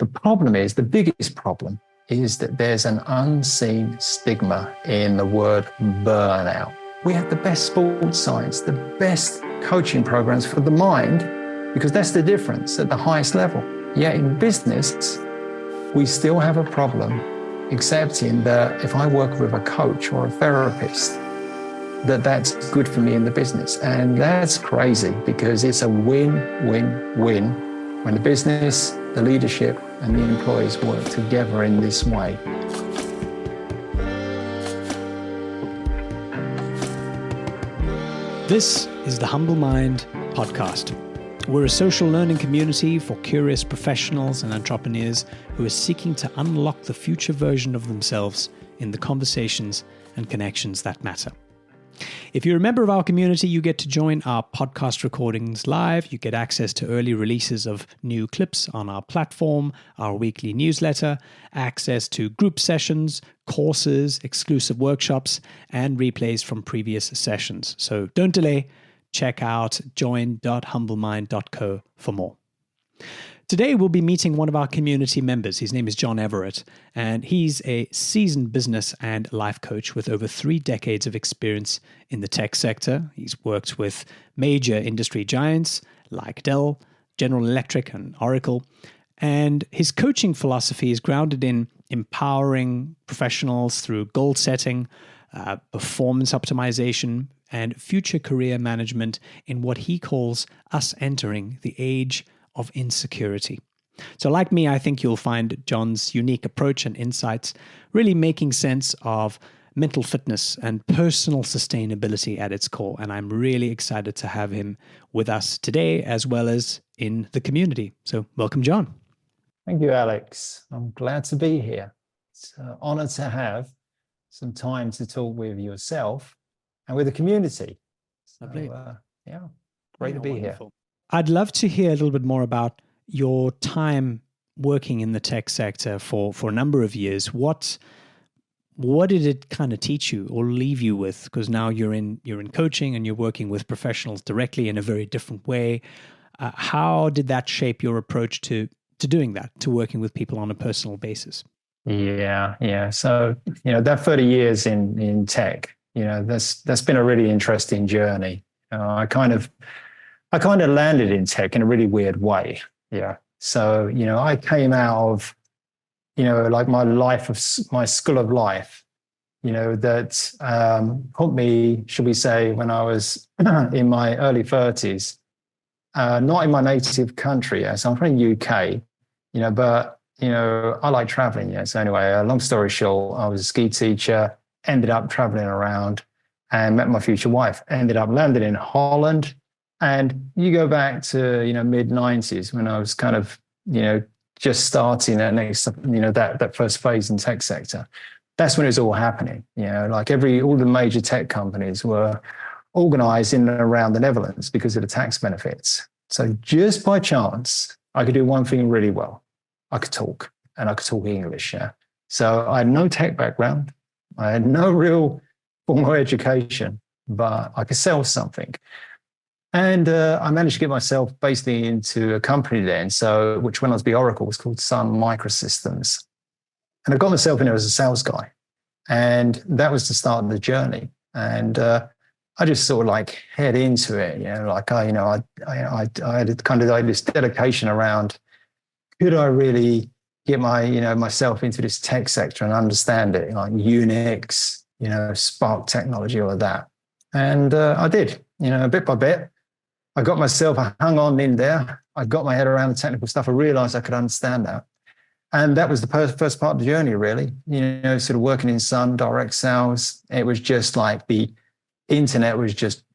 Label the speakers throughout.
Speaker 1: The problem is, the biggest problem is that there's an unseen stigma in the word burnout. We have the best sports science, the best coaching programs for the mind, because that's the difference at the highest level. Yet in business, we still have a problem accepting that if I work with a coach or a therapist, that's good for me in the business. And that's crazy because it's a win-win-win when the business, the leadership, and the employees work together in this way.
Speaker 2: This is the Humble Mind podcast. We're a social learning community for curious professionals and entrepreneurs who are seeking to unlock the future version of themselves in the conversations and connections that matter. If you're a member of our community, you get to join our podcast recordings live. You get access to early releases of new clips on our platform, our weekly newsletter, access to group sessions, courses, exclusive workshops, and replays from previous sessions. So don't delay. Check out join.humblemind.co for more. Today, we'll be meeting one of our community members. His name is John Everett, and he's a seasoned business and life coach with over 3 decades of experience in the tech sector. He's worked with major industry giants like Dell, General Electric, and Oracle. And his coaching philosophy is grounded in empowering professionals through goal setting, performance optimization, and future career management in what he calls us entering the age of insecurity. So like me, I think you'll find John's unique approach and insights really making sense of mental fitness and personal sustainability at its core. And I'm really excited to have him with us today, as well as in the community. So welcome, John.
Speaker 1: Thank you, Alex. I'm glad to be here. It's an honor to have some time to talk with yourself and with the community.
Speaker 2: Lovely.
Speaker 1: Great to be wonderful here.
Speaker 2: I'd love to hear a little bit more about your time working in the tech sector for a number of years. What did it kind of teach you or leave you with? Because now you're in coaching and you're working with professionals directly in a very different way. How did that shape your approach to doing that, to working with people on a personal basis?
Speaker 1: Yeah. So, that 30 years in tech, that's been a really interesting journey. I kind of landed in tech in a really weird way. Yeah. So, I came out of, like my school of life, that put me, should we say, when I was in my early 30s, not in my native country. Yeah. So I'm from the UK, but, I like traveling. Yeah. So anyway, long story short, I was a ski teacher, ended up traveling around and met my future wife, ended up landing in Holland. And you go back to, mid 90s when I was kind of, just starting that first phase in tech sector. That's when it was all happening. Like all the major tech companies were organized in and around the Netherlands because of the tax benefits. So just by chance, I could do one thing really well. I could talk, and I could talk English. Yeah. So I had no tech background. I had no real formal education, but I could sell something. And I managed to get myself basically into a company then, which when I was at Oracle was called Sun Microsystems. And I got myself in there as a sales guy. And that was the start of the journey. And I just sort of like head into it, I had kind of like this dedication around, could I really get myself into this tech sector and understand it, like Unix, Spark technology, all of that. And I did, bit by bit. I got myself hung on in there. I got my head around the technical stuff. I realized I could understand that. And that was the first part of the journey, really. Sort of working in Sun, direct sales. It was just like the internet was just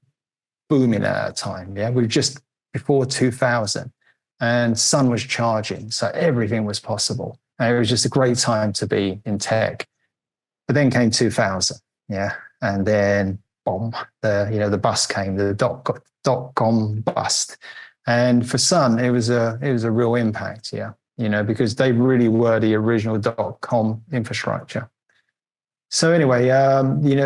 Speaker 1: booming at that time. Yeah, we were just before 2000 and Sun was charging. So everything was possible. And it was just a great time to be in tech. But then came 2000. Yeah. And then boom, the bust came, the dot-com bust. And for Sun, it was a real impact, yeah, because they really were the original dot-com infrastructure. So anyway,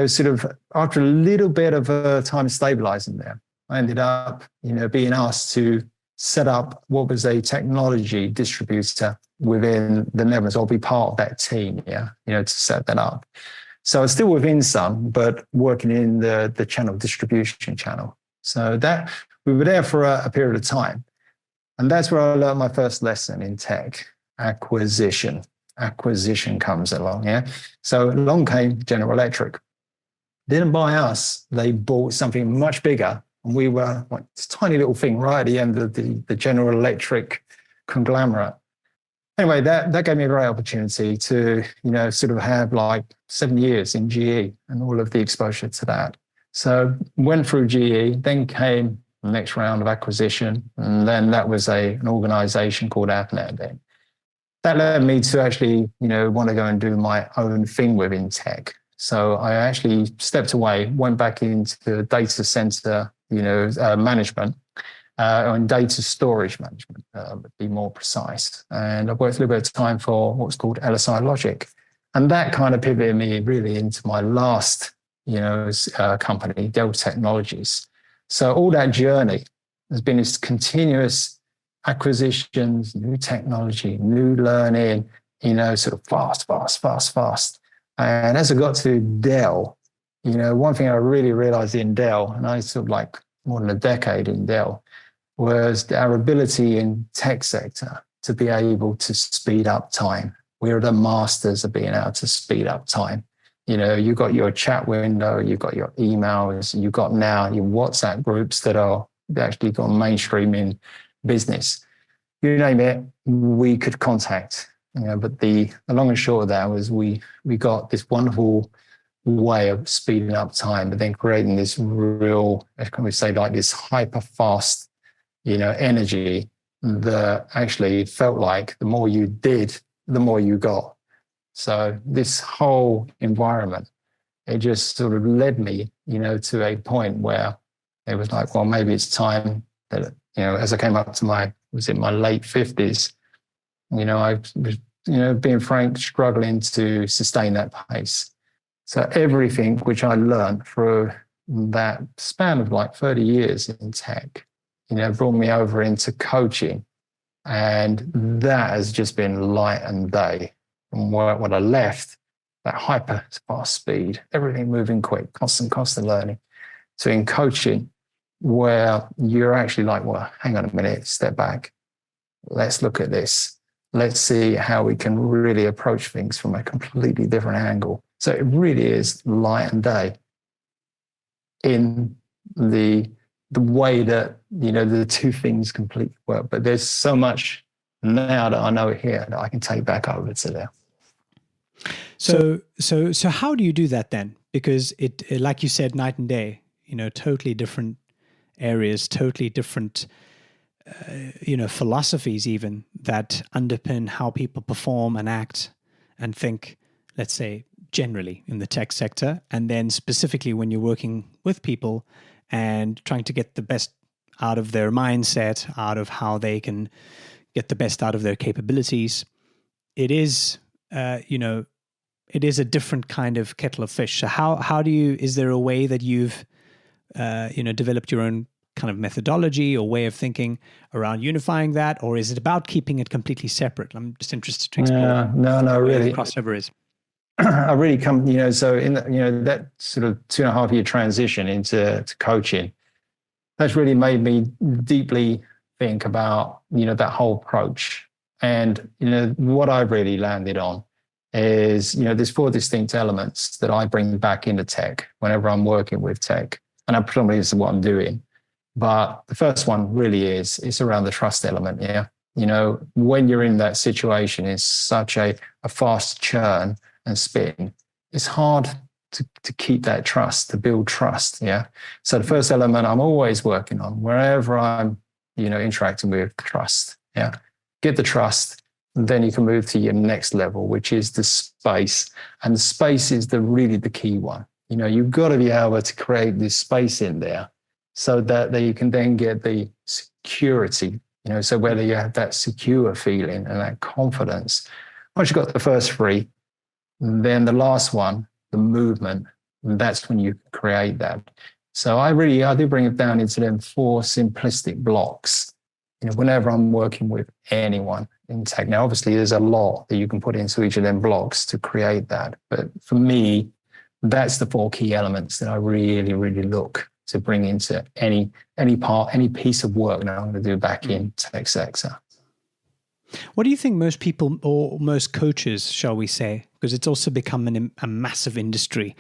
Speaker 1: sort of after a little bit of time stabilizing there, I ended up, being asked to set up what was a technology distributor within the Netherlands, or be part of that team, to set that up. So it's still within Sun, but working in the channel distribution channel. So that we were there for a period of time. And that's where I learned my first lesson in tech, acquisition. Acquisition comes along, So along came General Electric. Didn't buy us, they bought something much bigger. And we were like this tiny little thing right at the end of the General Electric conglomerate. Anyway, that gave me a great opportunity to, sort of have like 7 years in GE and all of the exposure to that. So went through GE, then came the next round of acquisition. And then that was an organization called Avnet then. That led me to actually, want to go and do my own thing within tech. So I actually stepped away, went back into data center, management, and data storage management, to be more precise. And I worked a little bit of time for what's called LSI Logic. And that kind of pivoted me really into my last, company, Dell Technologies. So all that journey has been this continuous acquisitions, new technology, new learning, sort of fast. And as I got to Dell, one thing I really realized in Dell, and I sort of like more than a decade in Dell, was our ability in tech sector to be able to speed up time. We're the masters of being able to speed up time. You've got your chat window, you've got your emails, you've got now your WhatsApp groups that are actually gone mainstream in business. You name it, we could contact. But the long and short of that was we got this wonderful way of speeding up time, but then creating this real, can we say, like this hyper fast, energy that actually felt like the more you did, the more you got. So this whole environment, it just sort of led me, to a point where it was like, well, maybe it's time that, as I came up to my late 50s, I was, being frank, struggling to sustain that pace. So everything which I learned through that span of like 30 years in tech, brought me over into coaching. And that has just been light and day. And when I left, that hyper fast speed, everything moving quick, constant learning. So in coaching, where you're actually like, well, hang on a minute, step back. Let's look at this. Let's see how we can really approach things from a completely different angle. So it really is light and day in the way that, the two things completely work. But there's so much now that I know here that I can take back over to there.
Speaker 2: So how do you do that then? Because it like you said, night and day, totally different areas, totally different, philosophies even that underpin how people perform and act and think, let's say, generally in the tech sector. And then specifically when you're working with people and trying to get the best out of their mindset, out of how they can get the best out of their capabilities, it is, it is a different kind of kettle of fish. So how do you, is there a way that you've, developed your own kind of methodology or way of thinking around unifying that, or is it about keeping it completely separate? I'm just interested to explore.
Speaker 1: No, really.
Speaker 2: The crossover is.
Speaker 1: I really come, so in the, that sort of 2.5 year transition into coaching, that's really made me deeply think about, that whole approach. And, what I've really landed on is, there's 4 distinct elements that I bring back into tech whenever I'm working with tech. And I predominantly is what I'm doing. But the first one really it's around the trust element. Yeah. When you're in that situation, it's such a fast churn and spin. It's hard to keep that trust, to build trust. Yeah. So the first element I'm always working on wherever I'm, interacting with trust. Yeah. Get the trust. And then you can move to your next level, which is the space. And the space is really the key one. You've got to be able to create this space in there so that you can then get the security, so whether you have that secure feeling and that confidence. Once you've got the first 3, then the last one, the movement, that's when you create that. So I do bring it down into them 4 simplistic blocks whenever I'm working with anyone in tech. Now, obviously, there's a lot that you can put into each of them blocks to create that. But for me, that's the 4 key elements that I really, really look to bring into any piece of work that I'm going to do back in tech sector.
Speaker 2: What do you think most people, or most coaches, shall we say, because it's also become a massive industry,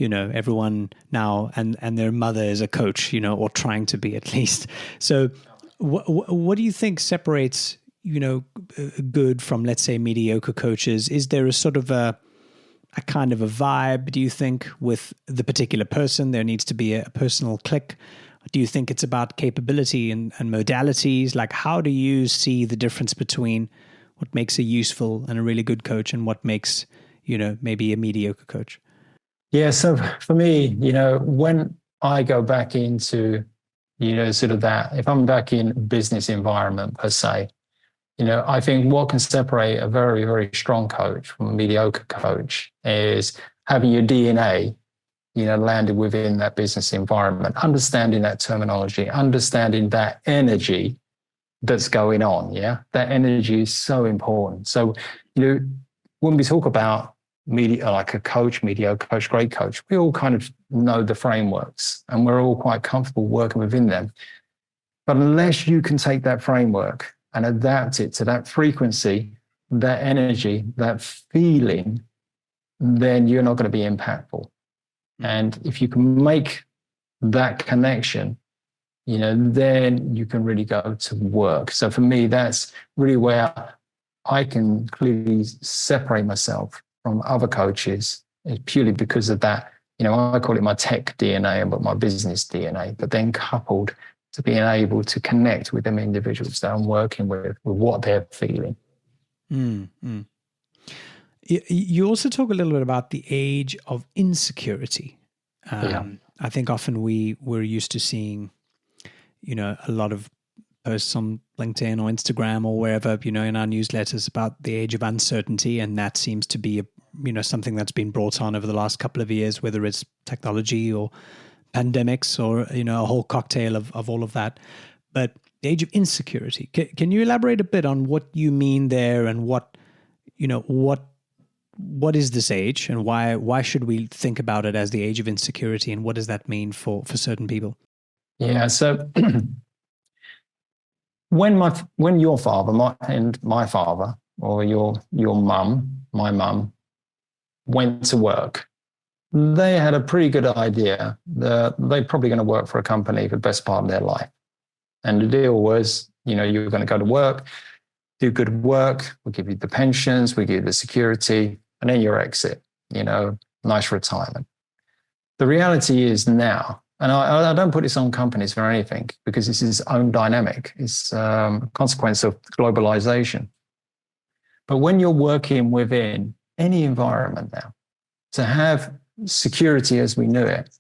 Speaker 2: everyone now and their mother is a coach, or trying to be at least. So what do you think separates, good from, let's say, mediocre coaches? Is there a sort of a kind of a vibe, do you think, with the particular person? There needs to be a personal click. Do you think it's about capability and modalities? Like, how do you see the difference between what makes a useful and a really good coach and what makes, maybe a mediocre coach?
Speaker 1: Yeah. So for me, when I go back into, sort of that, if I'm back in business environment per se, I think what can separate a very, very strong coach from a mediocre coach is having your DNA landed within that business environment, understanding that terminology, understanding that energy that's going on. Yeah. That energy is so important. So, when we talk about media, like a coach, mediocre coach, great coach, we all kind of know the frameworks and we're all quite comfortable working within them. But unless you can take that framework and adapt it to that frequency, that energy, that feeling, then you're not going to be impactful. And if you can make that connection, then you can really go to work. So for me, that's really where I can clearly separate myself from other coaches, is purely because of that. I call it my tech DNA, but my business DNA, but then coupled to being able to connect with them individuals that I'm working with what they're feeling.
Speaker 2: Mm-hmm. You also talk a little bit about the age of insecurity. I think often we're used to seeing, a lot of posts on LinkedIn or Instagram or wherever, in our newsletters about the age of uncertainty. And that seems to be, something that's been brought on over the last couple of years, whether it's technology or pandemics or, a whole cocktail of all of that. But the age of insecurity, can you elaborate a bit on what you mean there and what is this age and why should we think about it as the age of insecurity, and what does that mean for certain people?
Speaker 1: Yeah. So when your father and my father, or your mum, my mum, went to work, they had a pretty good idea that they're probably going to work for a company for the best part of their life. And the deal was, you were going to go to work, do good work, we'll give you the pensions, we give you the security, and then your exit, nice retirement. The reality is now, and I don't put this on companies or anything, because this is its own dynamic. It's a consequence of globalization. But when you're working within any environment now, to have security as we knew it,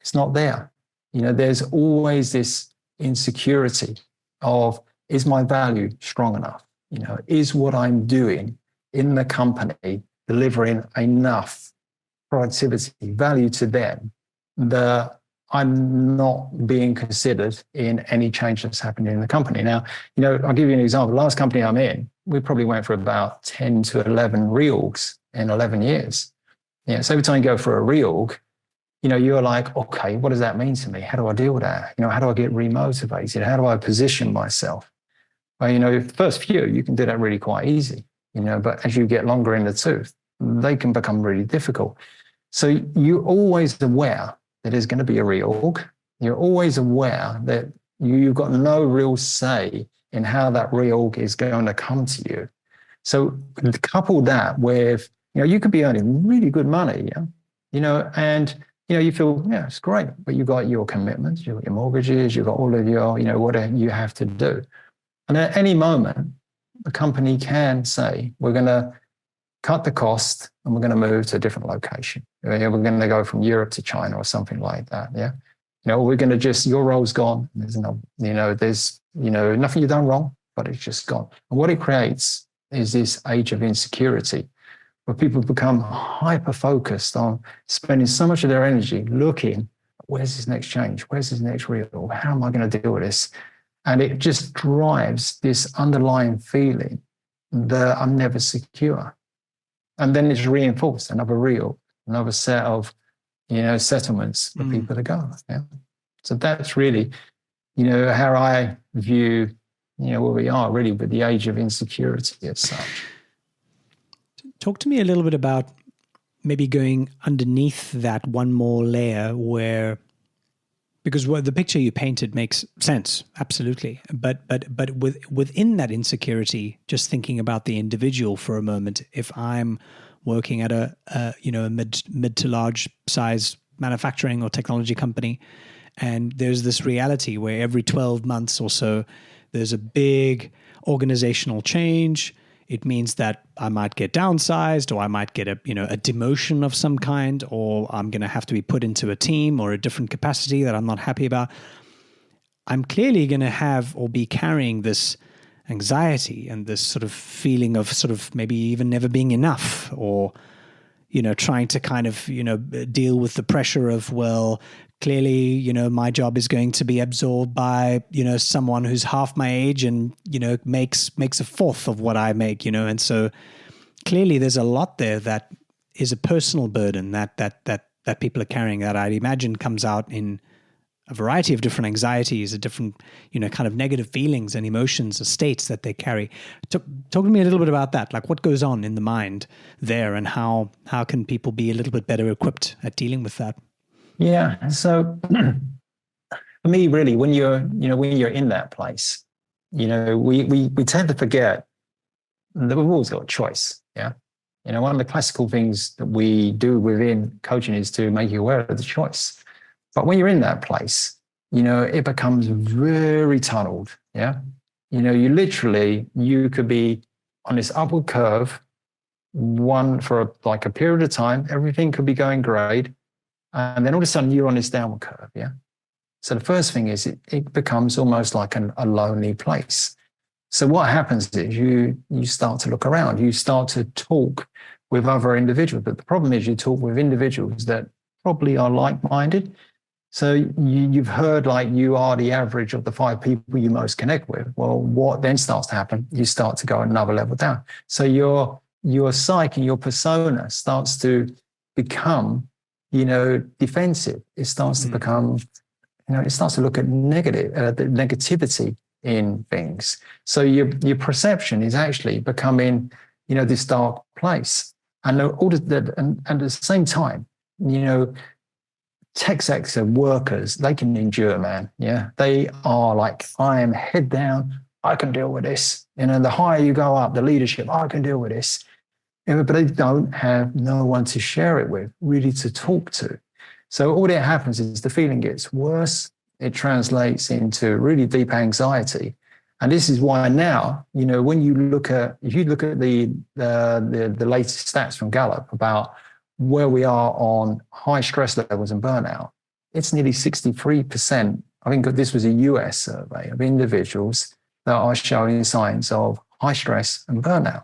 Speaker 1: it's not there. There's always this insecurity of, is my value strong enough? Is what I'm doing in the company delivering enough productivity, value to them, that I'm not being considered in any change that's happening in the company. Now, I'll give you an example. The last company I'm in, we probably went for about 10 to 11 reorgs in 11 years. So every time you go for a reorg, you're like, okay, what does that mean to me? How do I deal with that? How do I get remotivated? How do I position myself? Well, the first few, you can do that really quite easy, but as you get longer in the tooth, they can become really difficult. So you're always aware that there's going to be a reorg. You're always aware that you've got no real say in how that reorg is going to come to you. So couple that with, you could be earning really good money, and you feel, it's great, but you've got your commitments, you've got your mortgages, you've got all of your, what you have to do. And at any moment, the company can say, we're going to cut the cost and we're going to move to a different location. We're going to go from Europe to China or something like that. Yeah. We're going to just, your role's gone. There's no, there's, nothing you've done wrong, but it's just gone. And what it creates is this age of insecurity, where people become hyper-focused on spending so much of their energy looking, where's this next change? Where's this next real? How am I going to deal with this? And it just drives this underlying feeling that I'm never secure. And then it's reinforced, another set of, settlements for people to go. Yeah. So that's really, how I view, where we are really with the age of insecurity as such.
Speaker 2: Talk to me a little bit about maybe going underneath that one more layer because the picture you painted makes sense, absolutely. But within that insecurity, just thinking about the individual for a moment, if I'm working at a mid to large size manufacturing or technology company, and there's this reality where every 12 months or so, there's a big organizational change. It means that I might get downsized, or I might get a demotion of some kind, or I'm going to have to be put into a team or a different capacity that I'm not happy about. I'm clearly going to have or be carrying this anxiety and this sort of feeling of sort of maybe even never being enough, or, trying to kind of, deal with the pressure of, well, clearly, my job is going to be absorbed by, someone who's half my age and, makes a fourth of what I make, and so clearly there's a lot there that is a personal burden that people are carrying that I'd imagine comes out in a variety of different anxieties, a different, kind of negative feelings and emotions or states that they carry. Talk to me a little bit about that, like what goes on in the mind there, and how can people be a little bit better equipped at dealing with that?
Speaker 1: Yeah. So for me, really, when you're in that place, we tend to forget that we've always got a choice. Yeah. One of the classical things that we do within coaching is to make you aware of the choice. But when you're in that place, it becomes very tunneled. Yeah. You could be on this upward curve, for a period of time, everything could be going great. And then all of a sudden you're on this downward curve. Yeah. So the first thing is it becomes almost like a lonely place. So what happens is you start to look around, you start to talk with other individuals. But the problem is you talk with individuals that probably are like-minded. So you've heard like you are the average of the 5 people you most connect with. Well, what then starts to happen? You start to go another level down. So your psyche, your persona starts to become, defensive. It starts to become, it starts to look at the negativity in things. So your perception is actually becoming, this dark place. And at the same time, tech sector workers, they can endure, man. Yeah. They are like, I am head down. I can deal with this. The higher you go up, the leadership, I can deal with this. But they don't have no one to share it with, really to talk to. So all that happens is the feeling gets worse. It translates into really deep anxiety. And this is why now, when you look at the latest stats from Gallup about where we are on high stress levels and burnout, it's nearly 63%. I think this was a US survey of individuals that are showing signs of high stress and burnout.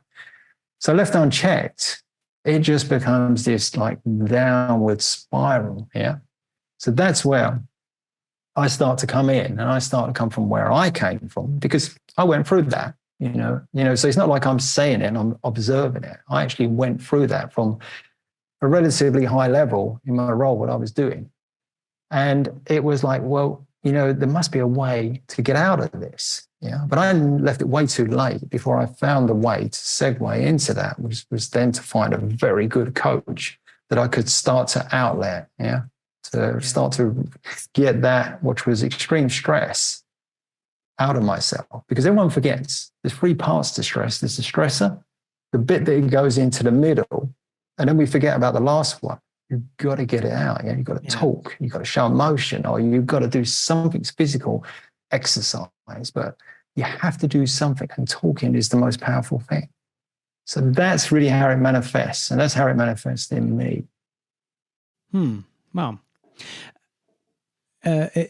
Speaker 1: So left unchecked, it just becomes this like downward spiral. Yeah. So that's where I start to come in, and I start to come from where I came from, because I went through that, so it's not like I'm saying it and I'm observing it. I actually went through that from a relatively high level in my role, what I was doing. And it was like, well, there must be a way to get out of this. Yeah. But I left it way too late before I found the way to segue into that, which was then to find a very good coach that I could start to outlet. Yeah. To start to get that, which was extreme stress, out of myself. Because everyone forgets there's 3 parts to stress. There's the stressor, the bit that goes into the middle, and then we forget about the last one. You've got to get it out. Yeah? You've got to talk. You've got to show emotion, or you've got to do something physical, exercise. But you have to do something, and talking is the most powerful thing. So that's really how it manifests, and that's how it manifests in me.
Speaker 2: Wow.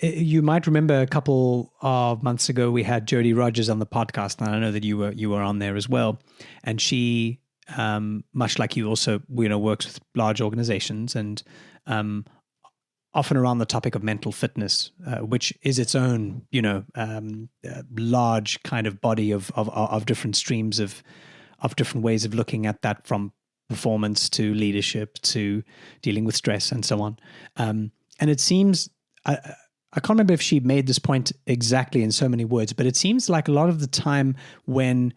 Speaker 2: You might remember a couple of months ago we had Jodie Rogers on the podcast, and I know that you were on there as well. And she, much like you, also works with large organizations, and often around the topic of mental fitness, which is its own, large kind of body of different streams of different ways of looking at that, from performance to leadership to dealing with stress and so on. And it seems, I can't remember if she made this point exactly in so many words, but it seems like a lot of the time when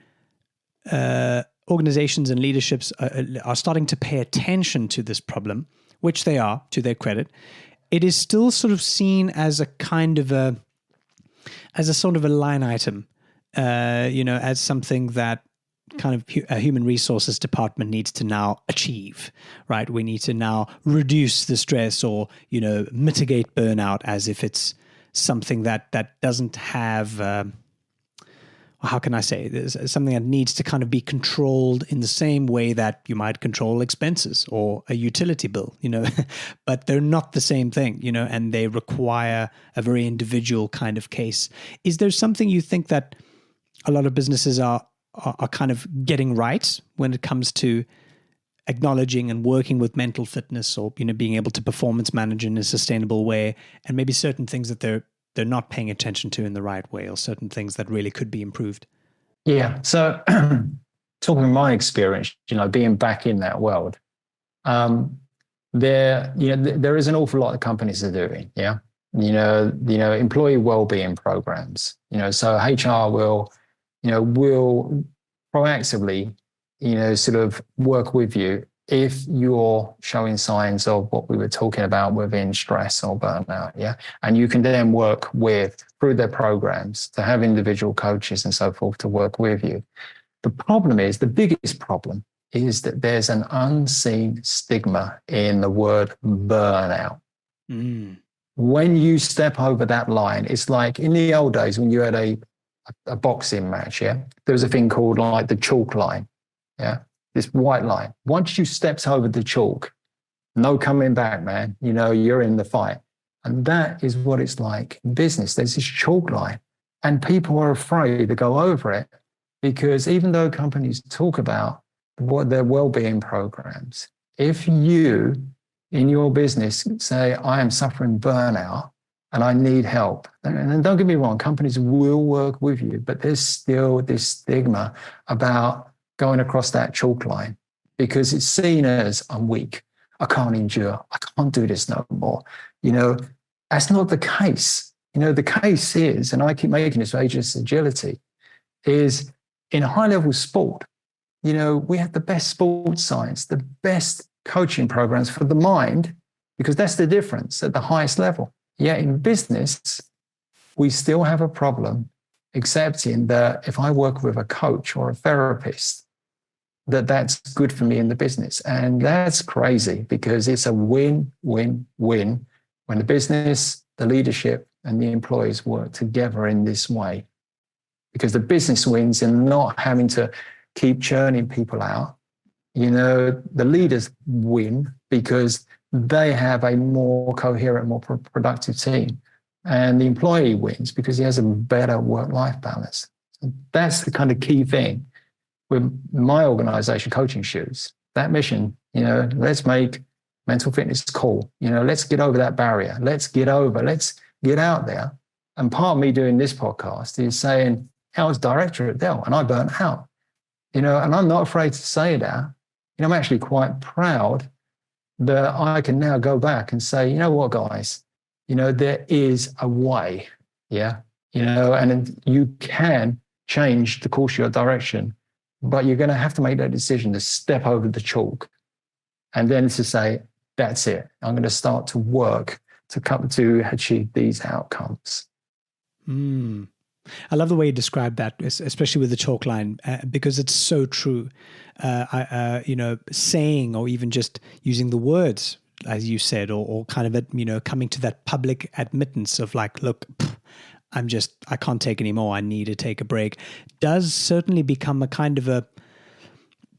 Speaker 2: organizations and leaderships are starting to pay attention to this problem, which they are, to their credit, it is still sort of seen as a kind of as a sort of a line item, as something that kind of a human resources department needs to now achieve, right? We need to now reduce the stress or, mitigate burnout, as if it's something that doesn't have, how can I say, there's something that needs to kind of be controlled in the same way that you might control expenses or a utility bill, but they're not the same thing, and they require a very individual kind of case. Is there something you think that a lot of businesses are kind of getting right when it comes to acknowledging and working with mental fitness, or, being able to performance manage in a sustainable way, and maybe certain things that they're not paying attention to in the right way, or certain things that really could be improved?
Speaker 1: Yeah. So talking from my experience, being back in that world, there is an awful lot of companies are doing. Yeah. Employee well-being programs, so HR will proactively, sort of work with you if you're showing signs of what we were talking about within stress or burnout. Yeah. And you can then work through their programs to have individual coaches and so forth to work with you. The biggest problem is that there's an unseen stigma in the word burnout. Mm. When you step over that line, it's like in the old days when you had a boxing match, yeah, there was a thing called like the chalk line, yeah, this white line. Once you stepped over the chalk, no coming back, man. You're in the fight. And that is what it's like in business. There's this chalk line, and people are afraid to go over it, because even though companies talk about what their well-being programs, if you in your business say, I am suffering burnout and I need help, and don't get me wrong, companies will work with you, but there's still this stigma about going across that chalk line, because it's seen as, I'm weak, I can't endure, I can't do this no more. That's not the case. The case is, and I keep making this for ageless agility, is in high-level sport, we have the best sports science, the best coaching programs for the mind, because that's the difference at the highest level. Yet in business, we still have a problem accepting that if I work with a coach or a therapist, that's good for me in the business. And that's crazy, because it's a win-win-win when the business, the leadership, and the employees work together in this way. Because the business wins in not having to keep churning people out. The leaders win because they have a more coherent, more productive team. And the employee wins because he has a better work-life balance. That's the kind of key thing with my organization, Coaching Shoes. That mission, let's make mental fitness cool. Let's get over that barrier. Let's get out there. And part of me doing this podcast is saying, I was director at Dell and I burnt out, and I'm not afraid to say that. I'm actually quite proud that I can now go back and say, you know what, guys, there is a way, yeah, and you can change the course of your direction, but you're going to have to make that decision to step over the chalk and then to say, that's it. I'm going to start to work to achieve these outcomes.
Speaker 2: I love the way you describe that, especially with the chalk line, because it's so true. Saying, or even just using the words, as you said, or kind of, coming to that public admittance of like, look, I can't take anymore. I need to take a break, does certainly become a kind of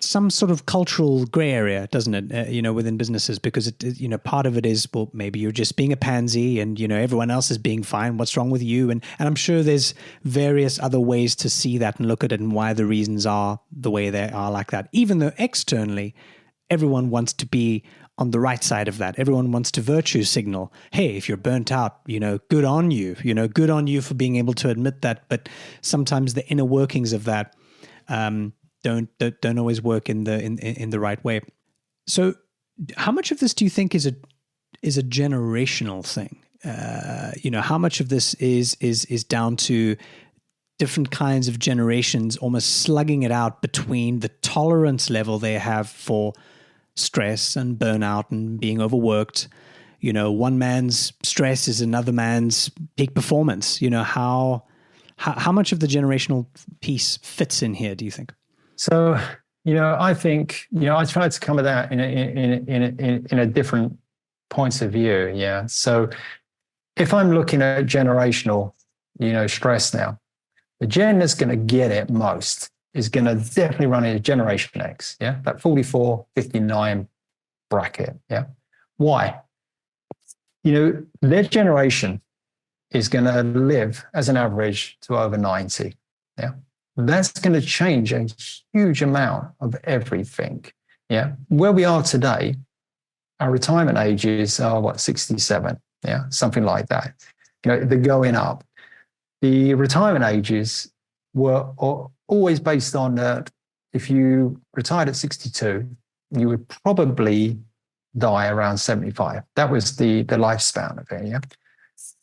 Speaker 2: some sort of cultural gray area, doesn't it? Within businesses, because part of it is, well, maybe you're just being a pansy, and everyone else is being fine. What's wrong with you? And I'm sure there's various other ways to see that and look at it, and why the reasons are the way they are like that. Even though externally, everyone wants to be on the right side of that. Everyone wants to virtue signal, hey, if you're burnt out, good on you, good on you for being able to admit that. But sometimes the inner workings of that don't always work in the right way. So how much of this do you think is a generational thing? How much of this is down to different kinds of generations almost slugging it out between the tolerance level they have for stress and burnout and being overworked? One man's stress is another man's peak performance. How much of the generational piece fits in here, do you think?
Speaker 1: So, I think, I tried to come at that in a different points of view. Yeah. So if I'm looking at generational, stress now, the gen that's going to get it most is going to definitely run into Generation X. Yeah. That 44, 59 bracket. Yeah. Why? Their generation is going to live as an average to over 90. Yeah. That's going to change a huge amount of everything. Yeah. Where we are today, our retirement ages are 67. Yeah. Something like that. They're going up. The retirement ages were always based on that. If you retired at 62, you would probably die around 75. That was the lifespan of it. Yeah.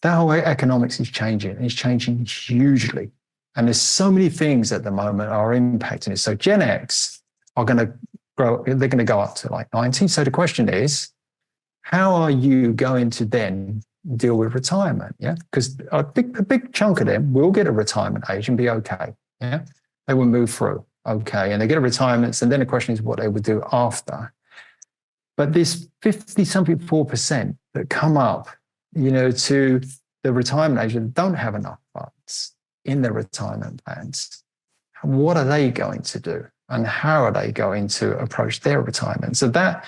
Speaker 1: That whole economics is changing. It's changing hugely. And there's so many things at the moment are impacting it. So Gen X are going to grow, they're going to go up to 90. So the question is, how are you going to then deal with retirement? Yeah. Because a big chunk of them will get a retirement age and be okay. Yeah. They will move through. Okay. And they get a retirement. And then the question is what they would do after. But this 50-something% that come up, to the retirement age and don't have enough funds in their retirement plans, what are they going to do? And how are they going to approach their retirement? So that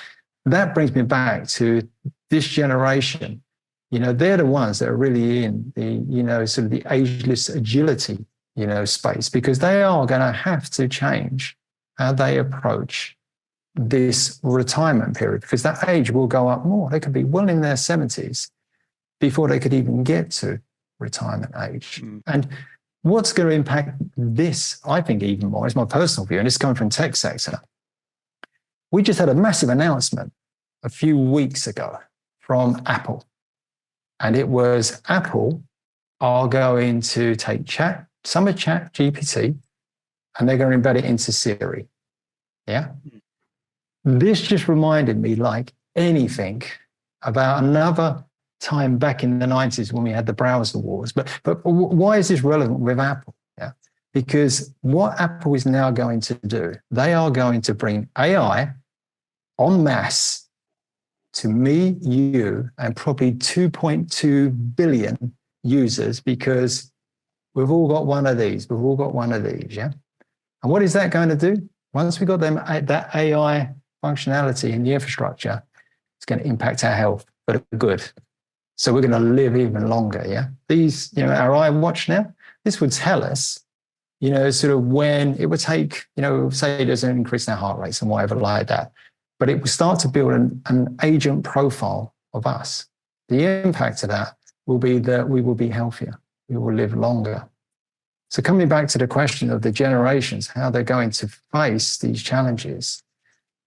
Speaker 1: brings me back to this generation. They're the ones that are really in the, sort of the ageless agility, space, because they are going to have to change how they approach this retirement period, because that age will go up more. They could be well in their 70s before they could even get to retirement age. And what's going to impact this, I think, even more, is my personal view, and it's coming from tech sector. We just had a massive announcement a few weeks ago from Apple. And it was Apple are going to take some of Chat GPT, and they're going to embed it into Siri. Yeah. This just reminded me, like anything, about another time back in the 90s when we had the browser wars. But why is this relevant with Apple? Yeah. Because what Apple is now going to do, they are going to bring AI en masse to me, you, and probably 2.2 billion users, because we've all got one of these. We've all got one of these, yeah? And what is that going to do? Once we got that AI functionality in the infrastructure, it's going to impact our health for the good. So we're going to live even longer, yeah? These, our iWatch now, this would tell us, sort of when it would take, say there's an increase in our heart rates and whatever like that. But it will start to build an agent profile of us. The impact of that will be that we will be healthier. We will live longer. So coming back to the question of the generations, how they're going to face these challenges,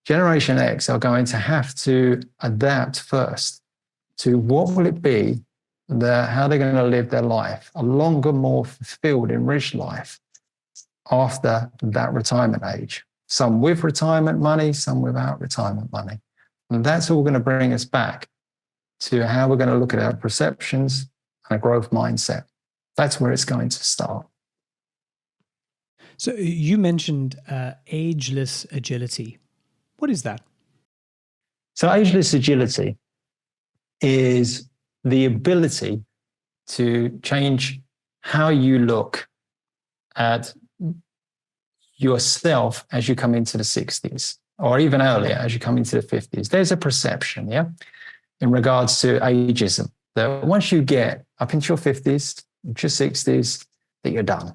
Speaker 1: Generation X are going to have to adapt first to what will it be, how they're going to live their life, a longer, more fulfilled, enriched life after that retirement age. Some with retirement money, some without retirement money. And that's all going to bring us back to how we're going to look at our perceptions and a growth mindset. That's where it's going to start.
Speaker 2: So you mentioned ageless agility. What is that?
Speaker 1: So ageless agility is the ability to change how you look at yourself as you come into the 60s, or even earlier as you come into the 50s. There's a perception, yeah, in regards to ageism, that once you get up into your 50s, into your 60s, that you're done.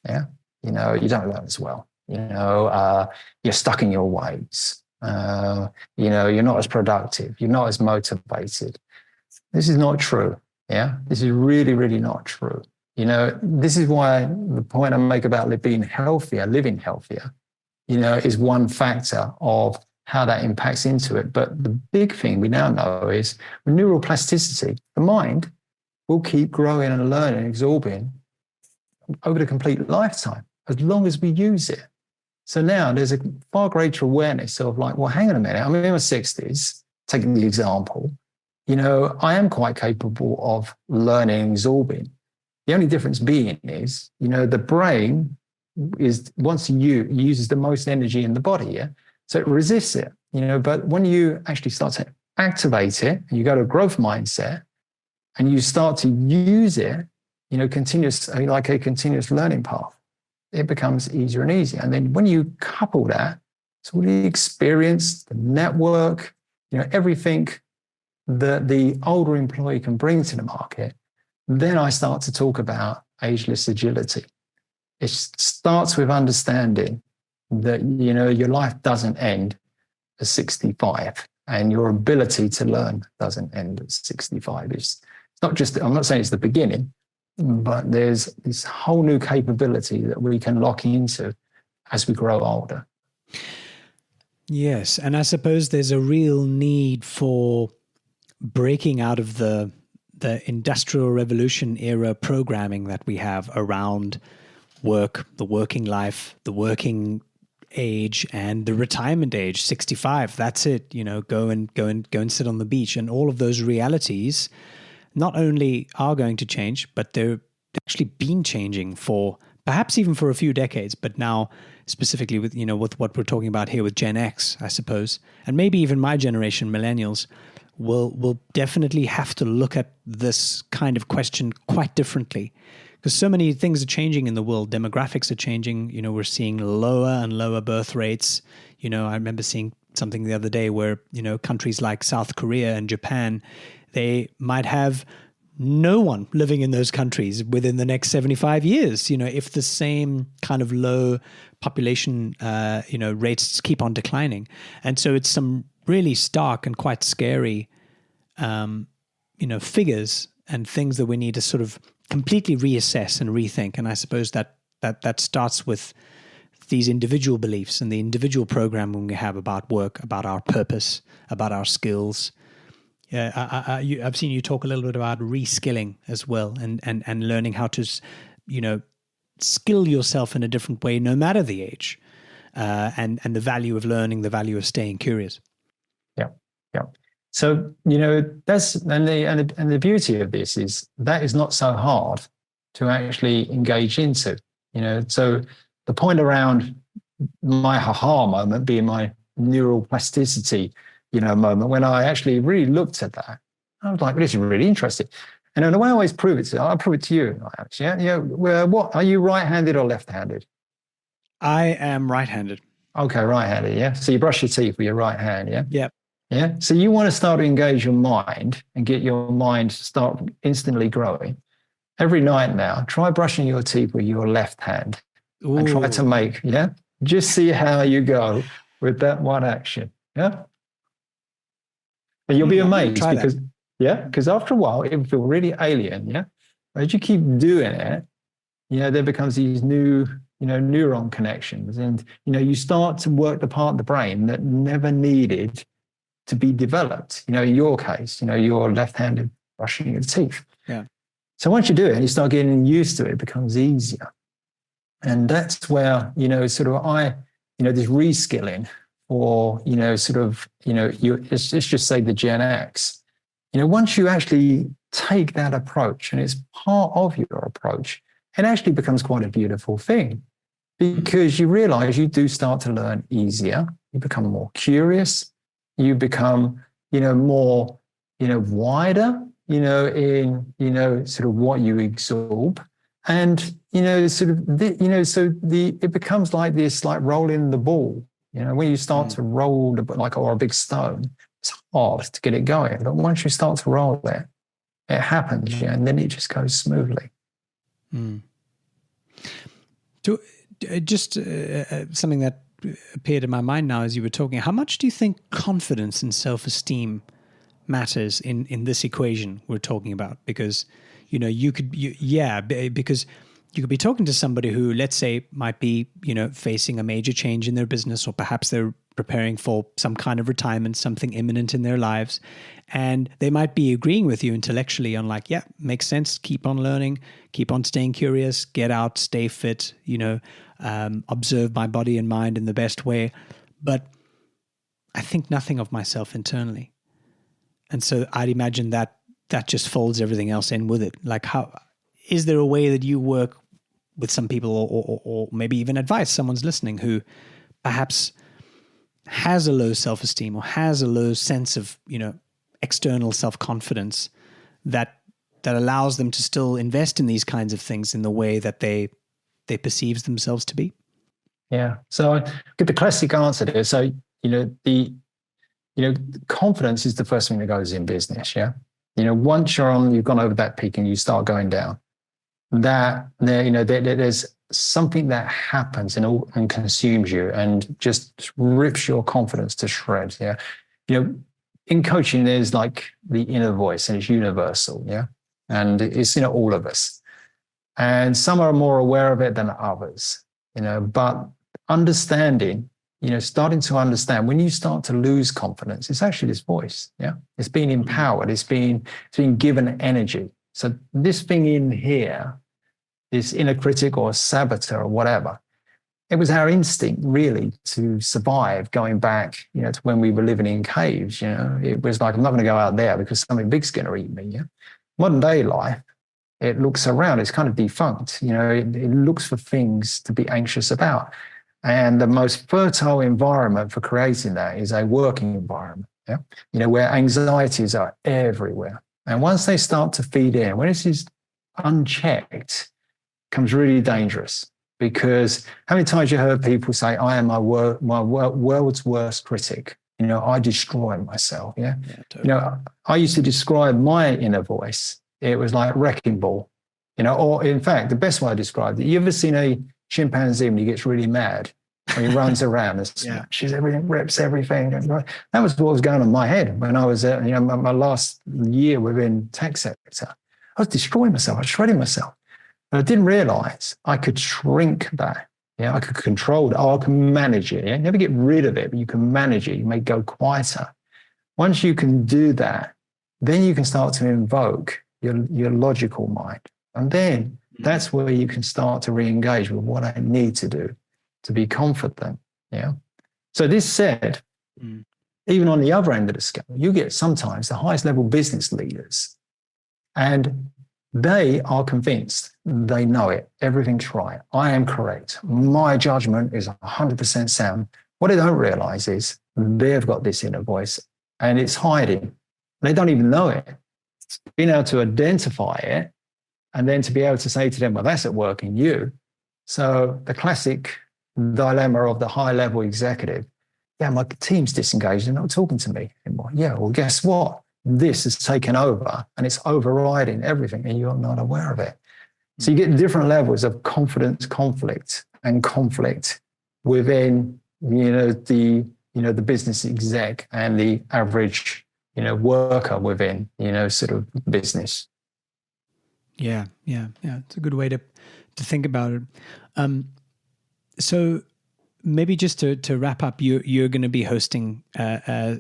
Speaker 1: Yeah, you don't learn as well. You're stuck in your ways. You're not as productive. You're not as motivated. This is not true. Yeah. This is really, really not true. This is why the point I make about being healthier, living healthier, is one factor of how that impacts into it. But the big thing we now know is with neuroplasticity, the mind will keep growing and learning and absorbing over the complete lifetime, as long as we use it. So now there's a far greater awareness of like, well, hang on a minute. I'm in my 60s, taking the example, I am quite capable of learning and absorbing. The only difference being is, the brain is, once you uses the most energy in the body, yeah? So it resists it, but when you actually start to activate it, and you go to a growth mindset, and you start to use it, like a continuous learning path, it becomes easier and easier. And then when you couple that, so the experience, the network, everything that the older employee can bring to the market, then I start to talk about ageless agility. It starts with understanding that, your life doesn't end at 65, and your ability to learn doesn't end at 65. It's not just, I'm not saying it's the beginning, but there's this whole new capability that we can lock into as we grow older.
Speaker 2: Yes. And I suppose there's a real need for breaking out of the Industrial Revolution era programming that we have around work, the working life, the working age, and the retirement age, 65. That's it. Go and sit on the beach. And all of those realities not only are going to change, but they're actually been changing for perhaps even for a few decades. But now, specifically with with what we're talking about here with Gen X, I suppose, and maybe even my generation, millennials, will definitely have to look at this kind of question quite differently, because so many things are changing in the world. Demographics are changing. We're seeing lower and lower birth rates. I remember seeing something the other day where, countries like South Korea and Japan, they might have no one living in those countries within the next 75 years, if the same kind of low population, rates keep on declining. And so it's some really stark and quite scary, figures and things that we need to sort of completely reassess and rethink. And I suppose that starts with these individual beliefs and the individual programming we have about work, about our purpose, about our skills. I've seen you talk a little bit about reskilling as well, and learning how to, skill yourself in a different way, no matter the age, and the value of learning, the value of staying curious.
Speaker 1: Yeah. So, that's, and the beauty of this is that is not so hard to actually engage into, so the point around my aha moment being my neuroplasticity, moment, when I actually really looked at that, I was like, this is really interesting. And then the way I always prove it to, I'll prove it to you, actually. What, are you right-handed or left-handed?
Speaker 2: I am right-handed.
Speaker 1: Okay, right-handed, yeah. So you brush your teeth with your right hand, yeah?
Speaker 2: Yep.
Speaker 1: Yeah. So you want to start to engage your mind and get your mind to start instantly growing. Every night now, try brushing your teeth with your left hand. Ooh. And try to make, just see how you go with that one action. Yeah. And you'll be amazed because after a while, it will feel really alien. Yeah. But as you keep doing it, there becomes these new, neuron connections. And, you start to work the part of the brain that never needed to be developed. In your case, you're left-handed brushing your teeth.
Speaker 2: Yeah.
Speaker 1: So once you do it and you start getting used to it, it becomes easier. And that's where, this reskilling or, let's just say the Gen X, once you actually take that approach and it's part of your approach, it actually becomes quite a beautiful thing because you realize you do start to learn easier. You become more curious. You become, more, wider, in, sort of what you absorb. And, it becomes like this, like rolling the ball, when you start to roll or a big stone, it's hard to get it going. But once you start to roll it happens, and then it just goes smoothly.
Speaker 2: Just something that appeared in my mind now as you were talking, how much do you think confidence and self-esteem matters in this equation we're talking about? Because, because you could be talking to somebody who, let's say, might be, facing a major change in their business, or perhaps they're preparing for some kind of retirement, something imminent in their lives. And they might be agreeing with you intellectually on like, yeah, makes sense. Keep on learning, keep on staying curious, get out, stay fit, observe my body and mind in the best way. But I think nothing of myself internally. And so I'd imagine that just folds everything else in with it. Like, how is there a way that you work with some people, or maybe even advise someone's listening who perhaps has a low self-esteem or has a low sense of, external self-confidence that allows them to still invest in these kinds of things in the way that they perceive themselves to be?
Speaker 1: Yeah. So I get the classic answer there. So, confidence is the first thing that goes in business. Yeah. Once you've gone over that peak and you start going down, there's something that happens and consumes you and just rips your confidence to shreds. Yeah. In coaching, there's like the inner voice, and it's universal. Yeah. And it's, all of us. And some are more aware of it than others, but understanding, starting to understand when you start to lose confidence, it's actually this voice. Yeah. It's being empowered. It's being given energy. So this thing in here, this inner critic or saboteur or whatever, it was our instinct really to survive, going back, to when we were living in caves. It was like, I'm not going to go out there because something big's going to eat me. Yeah. Modern day life, it looks around, it's kind of defunct. It looks for things to be anxious about. And the most fertile environment for creating that is a working environment. Yeah. Where anxieties are everywhere. And once they start to feed in, when this is unchecked, it becomes really dangerous. Because how many times you heard people say, I am my world's worst critic. I destroy myself. Yeah. Totally. I used to describe my inner voice. It was like wrecking ball, or in fact, the best way I described it, you ever seen a chimpanzee when he gets really mad, when he runs around and smashes everything, rips everything? That was what was going on in my head when I was, my last year within tech sector. I was destroying myself. I was shredding myself. But I didn't realize I could shrink that. Yeah, I could control it. I can manage it. Yeah? Never get rid of it, but you can manage it. You may go quieter. Once you can do that, then you can start to invoke your logical mind. And then that's where you can start to re-engage with what I need to do to be confident. Yeah. So this said, even on the other end of the scale, you get sometimes the highest level business leaders, and they are convinced, they know it, everything's right, I am correct, my judgment is 100% sound. What they don't realize is they've got this inner voice and it's hiding. They don't even know it. Being able to identify it and then to be able to say to them, well, that's at work in you. So the classic dilemma of the high level executive, yeah, my team's disengaged, they're not talking to me anymore. Yeah, well, guess what? This has taken over and it's overriding everything and you're not aware of it. So you get different levels of confidence, conflict within, the business exec and the average, worker within, sort of business.
Speaker 2: Yeah. It's a good way to think about it. So maybe just to wrap up, you're going to be hosting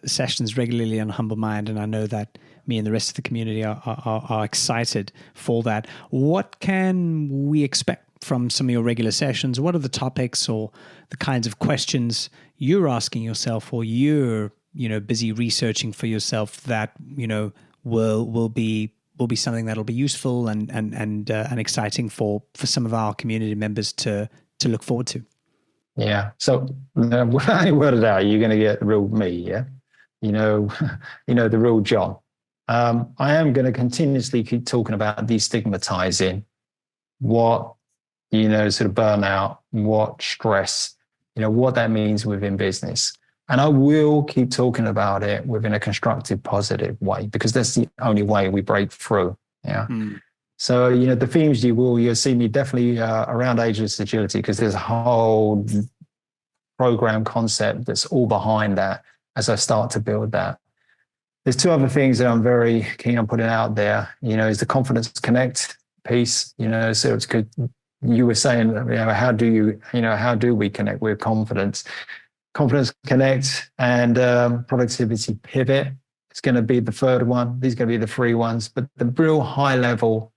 Speaker 2: sessions regularly on Humble Mind, and I know that me and the rest of the community are excited for that. What can we expect from some of your regular sessions? What are the topics or the kinds of questions you're asking yourself, or you're busy researching for yourself that will be something that'll be useful and exciting for some of our community members to look forward to?
Speaker 1: Yeah. So without any word of doubt, you're going to get the real me. Yeah. The real John. I am going to continuously keep talking about destigmatizing what, sort of burnout, what stress, what that means within business. And I will keep talking about it within a constructive, positive way, because that's the only way we break through. Yeah. So, the themes you'll see me definitely around ageless agility, because there's a whole program concept that's all behind that as I start to build that. There's two other things that I'm very keen on putting out there, is the Confidence Connect piece, so it's good. You were saying, how do we connect with confidence? Confidence Connect and Productivity Pivot. It's going to be the third one. These are going to be the three ones. But the real high level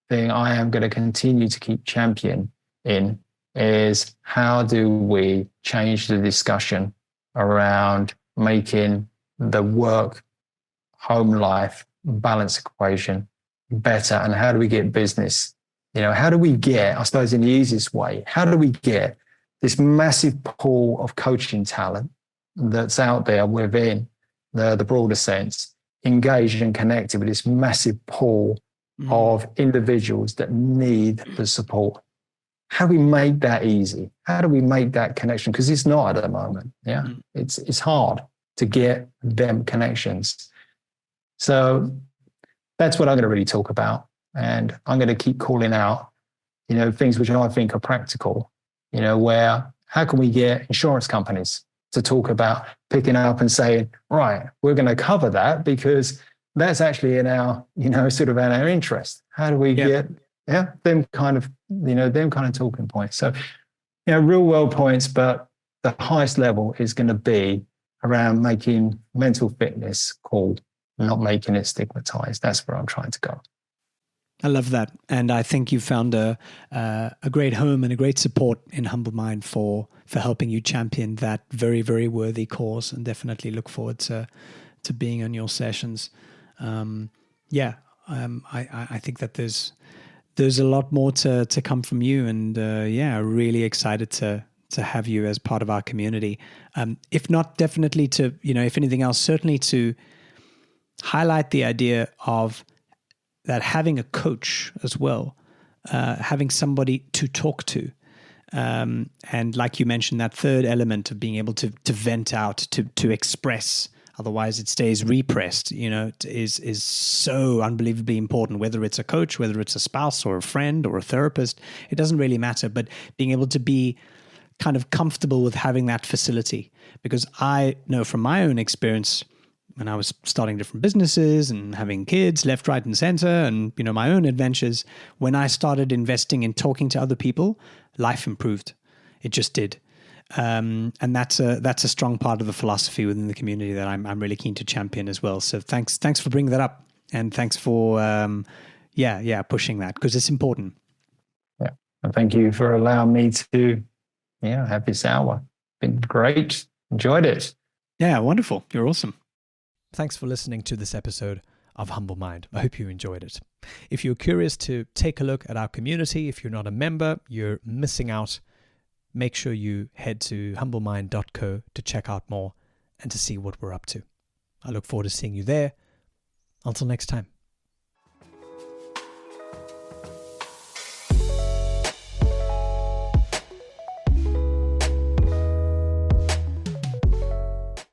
Speaker 1: thing I am going to continue to keep champion in is how do we change the discussion around making the work-home life balance equation better, and how do we get business? How do we get, I suppose in the easiest way, how do we get this massive pool of coaching talent that's out there within the broader sense, engaged and connected with this massive pool of individuals that need the support? How do we make that easy? How do we make that connection? Because it's not at the moment. Yeah, it's hard to get them connections. So that's what I'm going to really talk about. And I'm going to keep calling out, things which I think are practical, where how can we get insurance companies to talk about picking up and saying, right, we're going to cover that because that's actually in our, sort of in our interest. How do we get them kind of talking points? So, real world points, but the highest level is going to be around making mental fitness cool, not making it stigmatized. That's where I'm trying to go.
Speaker 2: I love that. And I think you found a great home and a great support in Humble Mind for helping you champion that very, very worthy cause, and definitely look forward to being on your sessions. I think that there's a lot more to come from you, and really excited to have you as part of our community. If not definitely to, if anything else, certainly to highlight the idea of that having a coach as well, having somebody to talk to. And like you mentioned, that third element of being able to vent out, to express, otherwise it stays repressed, is so unbelievably important, whether it's a coach, whether it's a spouse or a friend or a therapist, it doesn't really matter, but being able to be kind of comfortable with having that facility. Because I know from my own experience, when I was starting different businesses and having kids left, right, and center, and my own adventures, when I started investing in talking to other people, life improved. It just did, and that's a strong part of the philosophy within the community that I'm really keen to champion as well. So thanks for bringing that up, and thanks for pushing that, because it's important.
Speaker 1: Yeah, and thank you for allowing me to have this hour. Been great, enjoyed it.
Speaker 2: Yeah, wonderful. You're awesome.
Speaker 3: Thanks for listening to this episode of Humble Mind. I hope you enjoyed it. If you're curious to take a look at our community, if you're not a member, you're missing out. Make sure you head to humblemind.co to check out more and to see what we're up to. I look forward to seeing you there. Until next time.